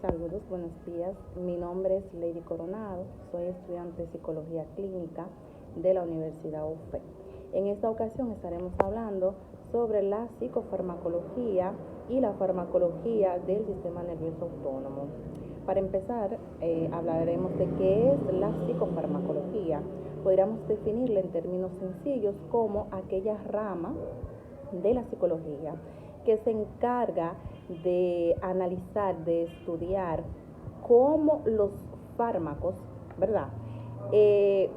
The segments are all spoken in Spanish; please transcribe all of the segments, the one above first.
Saludos, buenos días. Mi nombre es Lady Coronado, soy estudiante de Psicología Clínica de la Universidad UFE. En esta ocasión estaremos hablando sobre la psicofarmacología y la farmacología del sistema nervioso autónomo. Para empezar, hablaremos de qué es la psicofarmacología. Podríamos definirla en términos sencillos como aquella rama de la psicología que se encarga de analizar, de estudiar cómo los fármacos, ¿verdad?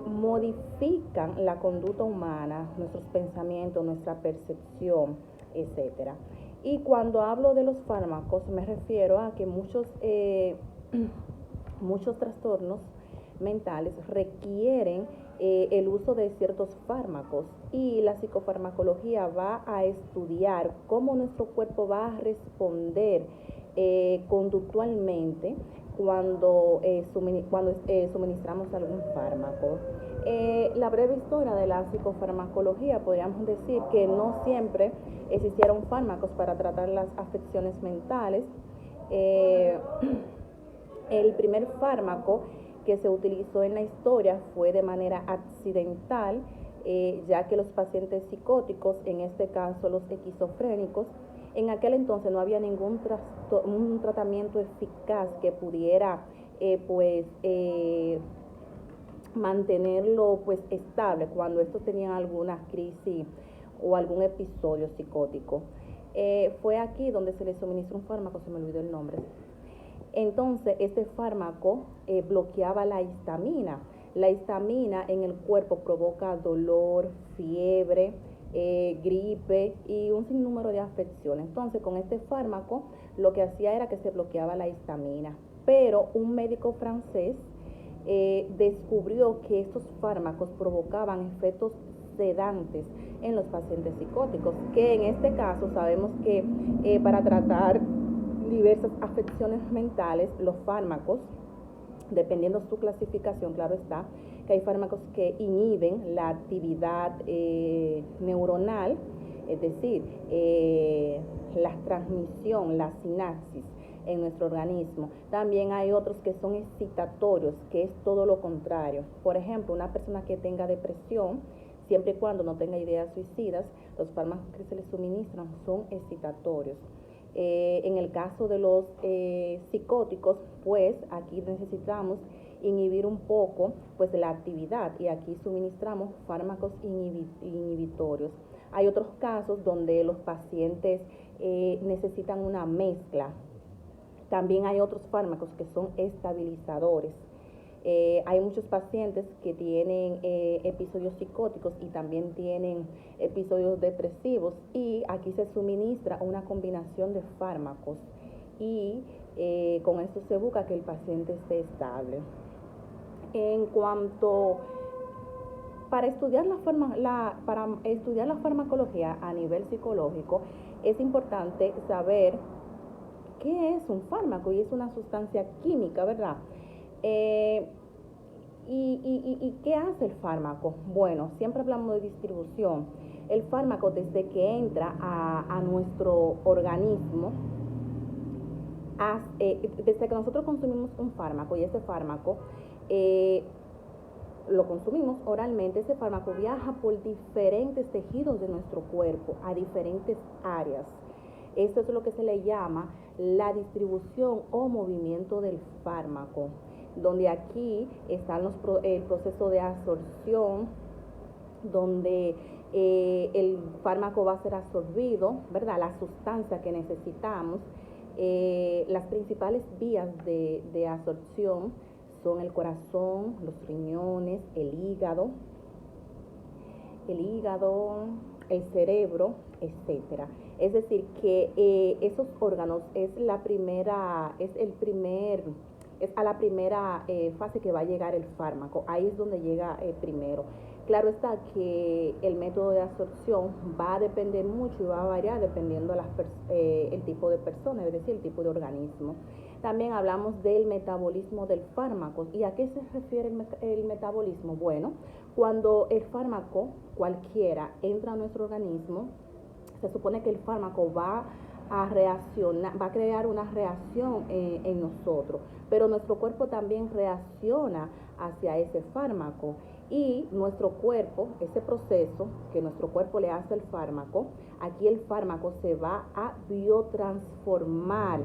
Modifican la conducta humana, nuestros pensamientos, nuestra percepción, etcétera. Y cuando hablo de los fármacos me refiero a que muchos trastornos mentales requieren el uso de ciertos fármacos, y la psicofarmacología va a estudiar cómo nuestro cuerpo va a responder conductualmente cuando suministramos algún fármaco. La breve historia de la psicofarmacología, podríamos decir que no siempre existieron fármacos para tratar las afecciones mentales. El primer fármaco que se utilizó en la historia fue de manera accidental, ya que los pacientes psicóticos, en este caso los esquizofrénicos, en aquel entonces no había ningún un tratamiento eficaz que pudiera mantenerlo estable cuando estos tenían alguna crisis o algún episodio psicótico. Fue aquí donde se les suministró un fármaco, se me olvidó el nombre. Entonces, este fármaco bloqueaba la histamina. La histamina en el cuerpo provoca dolor, fiebre, gripe y un sinnúmero de afecciones. Entonces, con este fármaco lo que hacía era que se bloqueaba la histamina. Pero un médico francés descubrió que estos fármacos provocaban efectos sedantes en los pacientes psicóticos, que en este caso sabemos que para tratar diversas afecciones mentales, los fármacos, dependiendo de su clasificación, claro está, que hay fármacos que inhiben la actividad neuronal, es decir, la transmisión, la sinapsis en nuestro organismo. También hay otros que son excitatorios, que es todo lo contrario. Por ejemplo, una persona que tenga depresión, siempre y cuando no tenga ideas suicidas, los fármacos que se le suministran son excitatorios. En el caso de los psicóticos, pues aquí necesitamos inhibir un poco la actividad, y aquí suministramos fármacos inhibitorios. Hay otros casos donde los pacientes necesitan una mezcla. También hay otros fármacos que son estabilizadores. Hay muchos pacientes que tienen episodios psicóticos y también tienen episodios depresivos, y aquí se suministra una combinación de fármacos, y con esto se busca que el paciente esté estable. En cuanto para estudiar la farmacología a nivel psicológico, es importante saber qué es un fármaco, y es una sustancia química, ¿verdad? ¿Y qué hace el fármaco? Bueno, siempre hablamos de distribución. El fármaco, desde que entra a nuestro organismo, desde que nosotros consumimos un fármaco, y ese fármaco lo consumimos oralmente, ese fármaco viaja por diferentes tejidos de nuestro cuerpo, a diferentes áreas. Esto es lo que se le llama la distribución o movimiento del fármaco, donde aquí están el proceso de absorción, donde el fármaco va a ser absorbido, ¿verdad? La sustancia que necesitamos. Las principales vías de absorción son el corazón, los riñones, el hígado, el cerebro, etcétera. Es decir, que esos órganos es a la primera fase que va a llegar el fármaco. Ahí es donde llega primero. Claro está que el método de absorción va a depender mucho y va a variar dependiendo el tipo de persona, es decir, el tipo de organismo. También hablamos del metabolismo del fármaco. ¿Y a qué se refiere el metabolismo? Bueno, cuando el fármaco cualquiera entra a nuestro organismo, se supone que el fármaco va a reaccionar, va a crear una reacción en nosotros, pero nuestro cuerpo también reacciona hacia ese fármaco y nuestro cuerpo, ese proceso que nuestro cuerpo le hace al fármaco, aquí el fármaco se va a biotransformar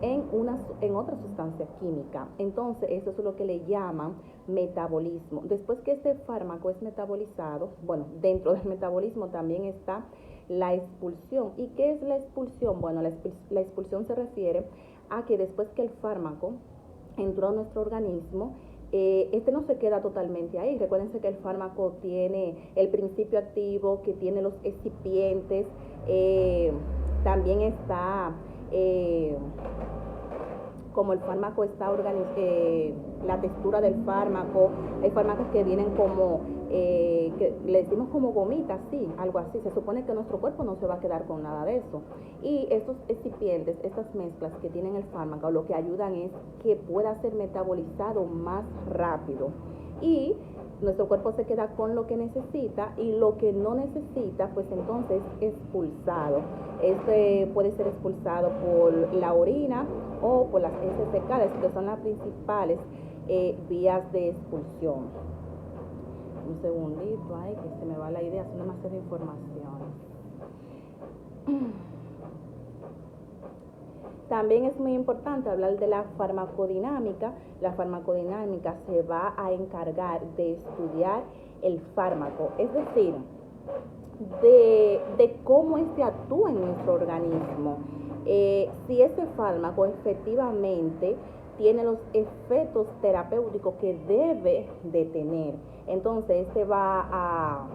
en otra sustancia química. Entonces, eso es lo que le llaman metabolismo. Después que este fármaco es metabolizado, bueno, dentro del metabolismo también está la expulsión. ¿Y qué es la expulsión? Bueno, la expulsión se refiere a que después que el fármaco entró a nuestro organismo, este no se queda totalmente ahí. Recuérdense que el fármaco tiene el principio activo, que tiene los excipientes, también está como el fármaco está la textura del fármaco. Hay fármacos que vienen como, que le decimos como gomitas, sí, algo así. Se supone que nuestro cuerpo no se va a quedar con nada de eso. Y estos excipientes, estas mezclas que tienen el fármaco, lo que ayudan es que pueda ser metabolizado más rápido. Y nuestro cuerpo se queda con lo que necesita y lo que no necesita, pues entonces es expulsado. Este puede ser expulsado por la orina o por las heces fecales, que son las principales vías de expulsión. Un segundito, ay, que se me va la idea, son demasiadas informaciones. También es muy importante hablar de la farmacodinámica. La farmacodinámica se va a encargar de estudiar el fármaco, es decir, de cómo este actúa en nuestro organismo. Si ese fármaco efectivamente tiene los efectos terapéuticos que debe de tener. Entonces, este va a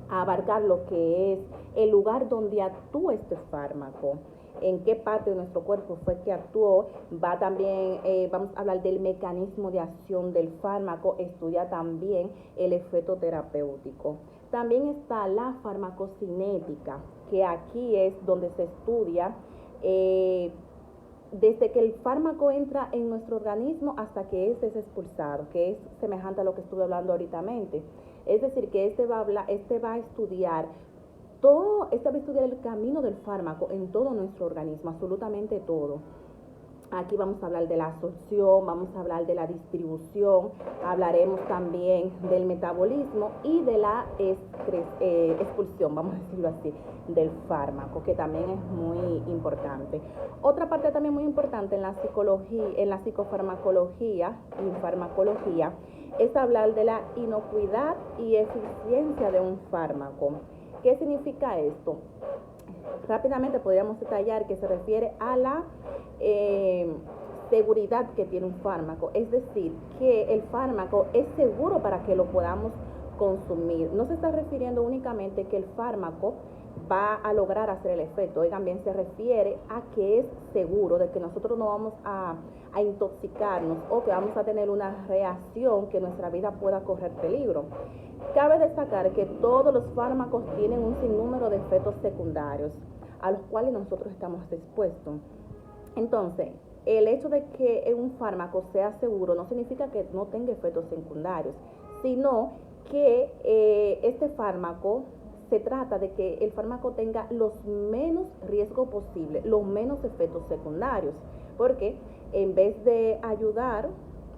abarcar lo que es el lugar donde actúa este fármaco, en qué parte de nuestro cuerpo fue que actuó. Va también, vamos a hablar del mecanismo de acción del fármaco, estudia también el efecto terapéutico. También está la farmacocinética, que aquí es donde se estudia desde que el fármaco entra en nuestro organismo hasta que este es expulsado, que es semejante a lo que estuve hablando ahorita. Es decir, que este va a estudiar el camino del fármaco en todo nuestro organismo, absolutamente todo. Aquí vamos a hablar de la absorción, vamos a hablar de la distribución, hablaremos también del metabolismo y de la expulsión, vamos a decirlo así, del fármaco, que también es muy importante. Otra parte también muy importante en la psicología, en la psicofarmacología y farmacología, es hablar de la inocuidad y eficiencia de un fármaco. ¿Qué significa esto? Rápidamente podríamos detallar que se refiere a la seguridad que tiene un fármaco, es decir, que el fármaco es seguro para que lo podamos consumir. No se está refiriendo únicamente que el fármaco va a lograr hacer el efecto, y también se refiere a que es seguro, de que nosotros no vamos a intoxicarnos o que vamos a tener una reacción que nuestra vida pueda correr peligro. Cabe destacar que todos los fármacos tienen un sinnúmero de efectos secundarios a los cuales nosotros estamos expuestos. Entonces, el hecho de que un fármaco sea seguro no significa que no tenga efectos secundarios, sino que este fármaco, se trata de que el fármaco tenga los menos riesgos posibles, los menos efectos secundarios, porque en vez de ayudar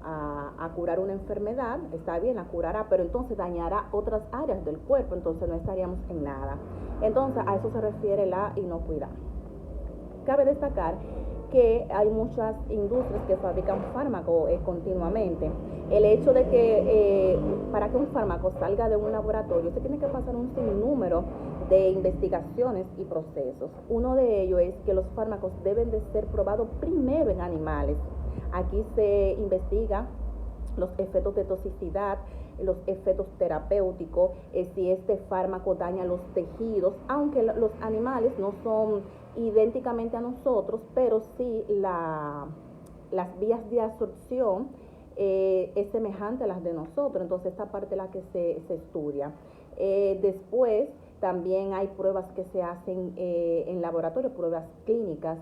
a curar una enfermedad, está bien, la curará, pero entonces dañará otras áreas del cuerpo, entonces no estaríamos en nada. Entonces, a eso se refiere la inocuidad. Cabe destacar que hay muchas industrias que fabrican fármacos continuamente. El hecho de que para que un fármaco salga de un laboratorio se tiene que pasar un sinnúmero de investigaciones y procesos. Uno de ellos es que los fármacos deben de ser probados primero en animales. Aquí se investiga los efectos de toxicidad, los efectos terapéuticos, si este fármaco daña los tejidos, aunque los animales no son idénticamente a nosotros, pero sí las vías de absorción es semejante a las de nosotros, entonces esta parte es la que se estudia. Después también hay pruebas que se hacen en laboratorio, pruebas clínicas.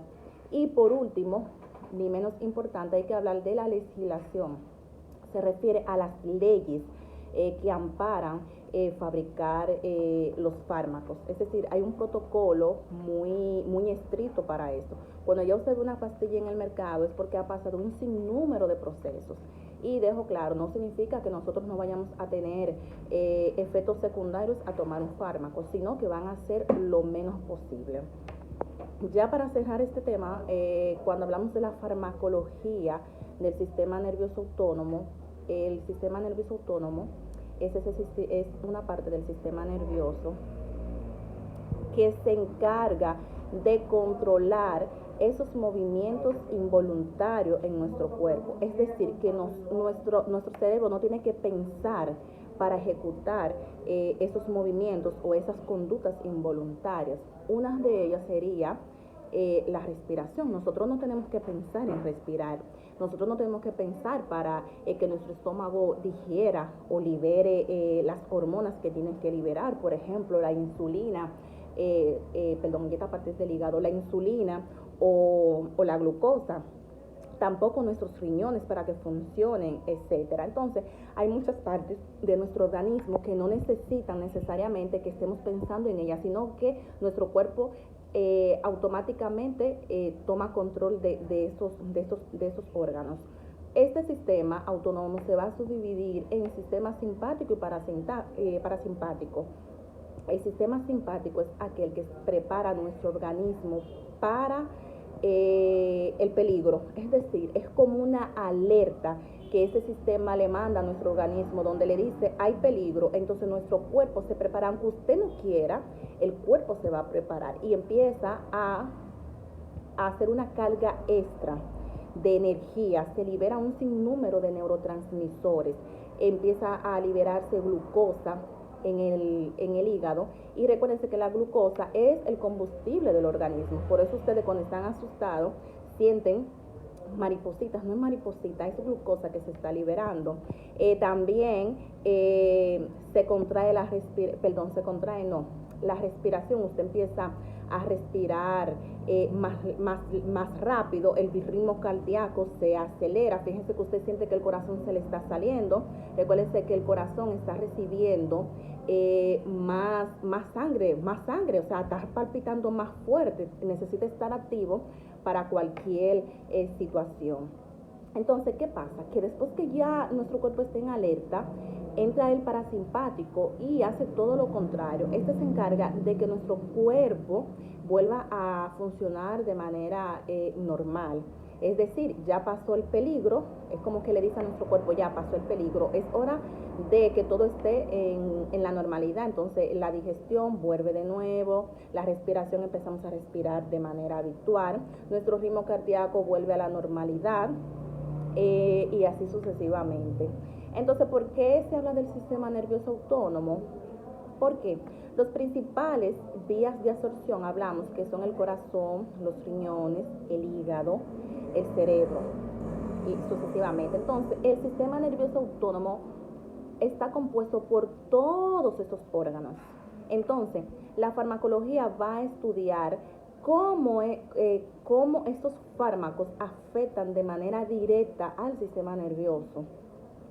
Y por último, ni menos importante, hay que hablar de la legislación. Se refiere a las leyes que amparan fabricar los fármacos. Es decir, hay un protocolo muy estricto para esto. Cuando ya usted ve una pastilla en el mercado es porque ha pasado un sinnúmero de procesos. Y dejo claro, no significa que nosotros no vayamos a tener efectos secundarios a tomar un fármaco, sino que van a ser lo menos posible. Ya para cerrar este tema, cuando hablamos de la farmacología del sistema nervioso autónomo, el sistema nervioso autónomo es una parte del sistema nervioso que se encarga de controlar esos movimientos involuntarios en nuestro cuerpo. Es decir, que nuestro cerebro no tiene que pensar para ejecutar esos movimientos o esas conductas involuntarias. Una de ellas sería la respiración. Nosotros no tenemos que pensar en respirar. Nosotros no tenemos que pensar para que nuestro estómago digiera o libere las hormonas que tienen que liberar. Por ejemplo, la insulina, y esta parte es del hígado, la insulina o la glucosa. Tampoco nuestros riñones para que funcionen, etcétera. Entonces, hay muchas partes de nuestro organismo que no necesitan necesariamente que estemos pensando en ellas, sino que nuestro cuerpo automáticamente toma control de estos órganos. Este sistema autónomo se va a subdividir en sistema simpático y parasimpático. El sistema simpático es aquel que prepara nuestro organismo para el peligro, es decir, es como una alerta que ese sistema le manda a nuestro organismo donde le dice hay peligro. Entonces nuestro cuerpo se prepara, aunque usted no quiera, el cuerpo se va a preparar y empieza a hacer una carga extra de energía, se libera un sinnúmero de neurotransmisores, empieza a liberarse glucosa en el hígado. Y recuérdense que la glucosa es el combustible del organismo. Por eso ustedes cuando están asustados sienten maripositas. No es mariposita, es glucosa que se está liberando. También se contrae la respiración. Usted empieza a respirar más rápido, el ritmo cardíaco se acelera. Fíjense que usted siente que el corazón se le está saliendo. Recuérdense que el corazón está recibiendo más sangre, o sea, está palpitando más fuerte, necesita estar activo para cualquier situación. Entonces, ¿qué pasa? Que después que ya nuestro cuerpo esté en alerta, entra el parasimpático y hace todo lo contrario. Este se encarga de que nuestro cuerpo vuelva a funcionar de manera normal. Es decir, ya pasó el peligro, es como que le dice a nuestro cuerpo, ya pasó el peligro, es hora de que todo esté en la normalidad. Entonces la digestión vuelve de nuevo, la respiración empezamos a respirar de manera habitual, nuestro ritmo cardíaco vuelve a la normalidad y así sucesivamente. Entonces, ¿por qué se habla del sistema nervioso autónomo? Porque los principales vías de absorción hablamos que son el corazón, los riñones, el hígado, el cerebro y sucesivamente. Entonces, el sistema nervioso autónomo está compuesto por todos estos órganos. Entonces, la farmacología va a estudiar cómo estos fármacos afectan de manera directa al sistema nervioso.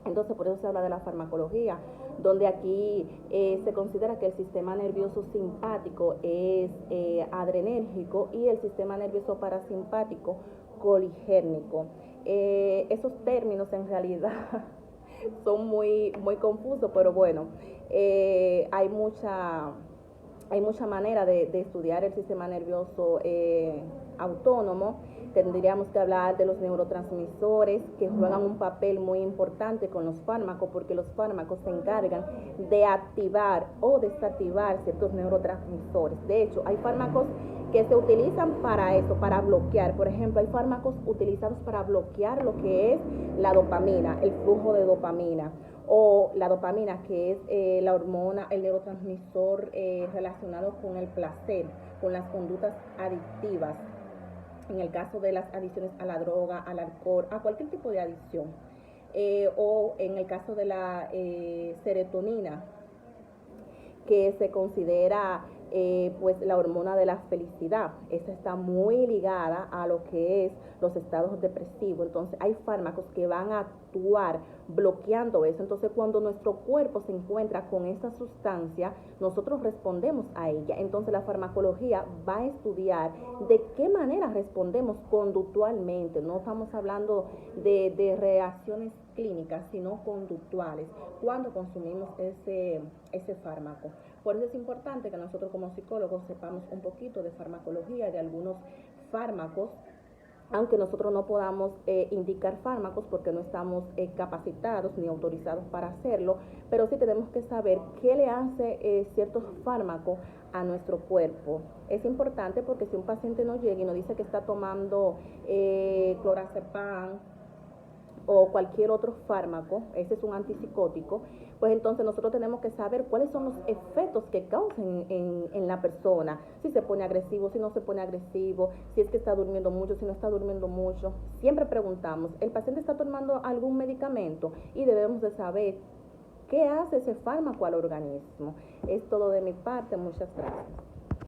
Entonces, por eso se habla de la farmacología, donde aquí se considera que el sistema nervioso simpático es adrenérgico y el sistema nervioso parasimpático coligérnico. Esos términos en realidad son muy confusos, pero bueno, hay mucha manera de estudiar el sistema nervioso autónomo. Tendríamos que hablar de los neurotransmisores que juegan un papel muy importante con los fármacos, porque los fármacos se encargan de activar o desactivar ciertos neurotransmisores. De hecho, hay fármacos que se utilizan para eso, para bloquear. Por ejemplo, hay fármacos utilizados para bloquear lo que es la dopamina, el flujo de dopamina, o la dopamina, que es la hormona, el neurotransmisor relacionado con el placer, con las conductas adictivas. En el caso de las adicciones a la droga, al alcohol, a cualquier tipo de adicción. O en el caso de la serotonina, que se considera pues la hormona de la felicidad. Esta está muy ligada a lo que es los estados depresivos. Entonces hay fármacos que van a actuar bloqueando eso. Entonces cuando nuestro cuerpo se encuentra con esa sustancia, nosotros respondemos a ella. Entonces la farmacología va a estudiar de qué manera respondemos conductualmente. No estamos hablando de reacciones clínicas, sino conductuales, cuando consumimos ese fármaco. Por eso es importante que nosotros como psicólogos sepamos un poquito de farmacología, de algunos fármacos, aunque nosotros no podamos indicar fármacos porque no estamos capacitados ni autorizados para hacerlo, pero sí tenemos que saber qué le hace ciertos fármacos a nuestro cuerpo. Es importante porque si un paciente nos llega y nos dice que está tomando clorazepam o cualquier otro fármaco, ese es un antipsicótico, pues entonces nosotros tenemos que saber cuáles son los efectos que causan en la persona, si se pone agresivo, si no se pone agresivo, si es que está durmiendo mucho, si no está durmiendo mucho. Siempre preguntamos, ¿el paciente está tomando algún medicamento? Y debemos de saber qué hace ese fármaco al organismo. Es todo de mi parte, muchas gracias.